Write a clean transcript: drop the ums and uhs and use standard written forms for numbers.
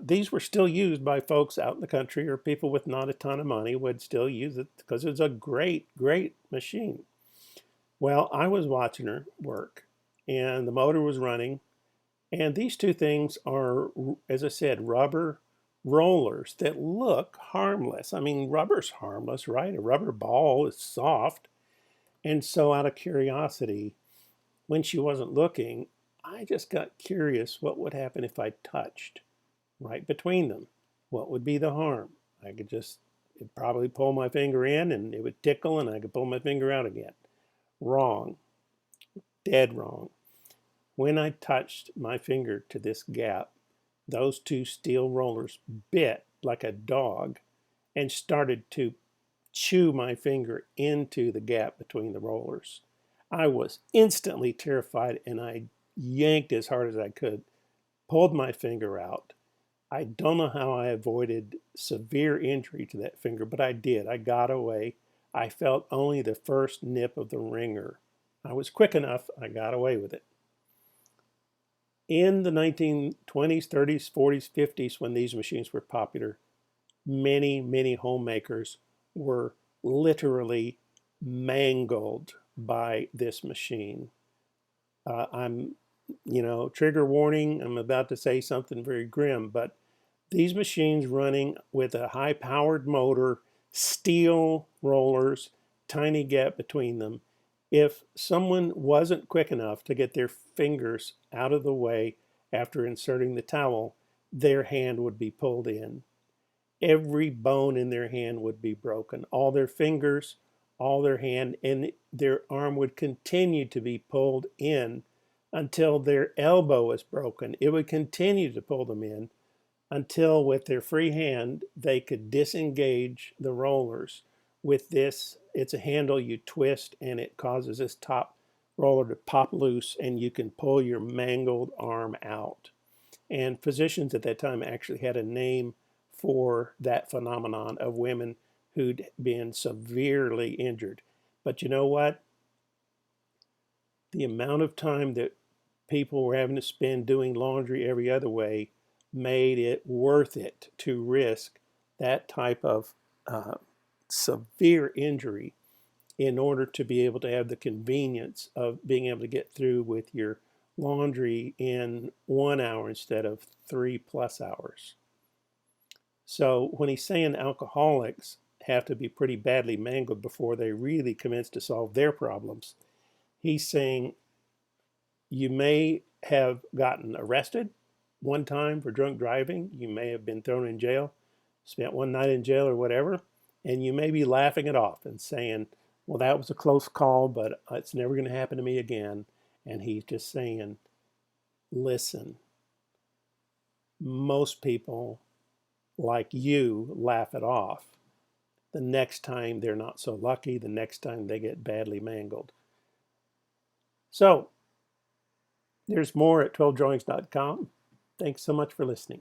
These were still used by folks out in the country, or people with not a ton of money would still use it because it was a great, great machine. Well, I was watching her work and the motor was running. And these two things are, as I said, rubber rollers that look harmless. I mean, rubber's harmless, right? A rubber ball is soft. And so, out of curiosity, when she wasn't looking, I just got curious what would happen if I touched right between them. What would be the harm? I could just it'd probably pull my finger in and it would tickle and I could pull my finger out again. Wrong. Dead wrong. When I touched my finger to this gap, those two steel rollers bit like a dog and started to chew my finger into the gap between the rollers. I was instantly terrified and I yanked as hard as I could, pulled my finger out. I don't know how I avoided severe injury to that finger, but I did. I got away. I felt only the first nip of the wringer. I was quick enough, I got away with it. In the 1920s, 30s, 40s, 50s, when these machines were popular, many, many homemakers were literally mangled by this machine. I'm, trigger warning, I'm about to say something very grim, but these machines running with a high-powered motor, steel rollers, tiny gap between them, if someone wasn't quick enough to get their fingers out of the way after inserting the towel, their hand would be pulled in. Every bone in their hand would be broken. All their fingers, all their hand, and their arm would continue to be pulled in until their elbow was broken. It would continue to pull them in until with their free hand they could disengage the rollers. With this, it's a handle you twist and it causes this top roller to pop loose and you can pull your mangled arm out. And physicians at that time actually had a name for that phenomenon of women who'd been severely injured. But you know what? The amount of time that people were having to spend doing laundry every other way made it worth it to risk that type of severe injury in order to be able to have the convenience of being able to get through with your laundry in 1 hour instead of 3+ hours. So when he's saying alcoholics have to be pretty badly mangled before they really commence to solve their problems, he's saying you may have gotten arrested one time for drunk driving. You may have been thrown in jail, spent one night in jail or whatever, and you may be laughing it off and saying, well, that was a close call, but it's never going to happen to me again. And he's just saying, listen, most people like you laugh it off. The next time they're not so lucky, the next time they get badly mangled. So there's more at 12drawings.com. Thanks so much for listening.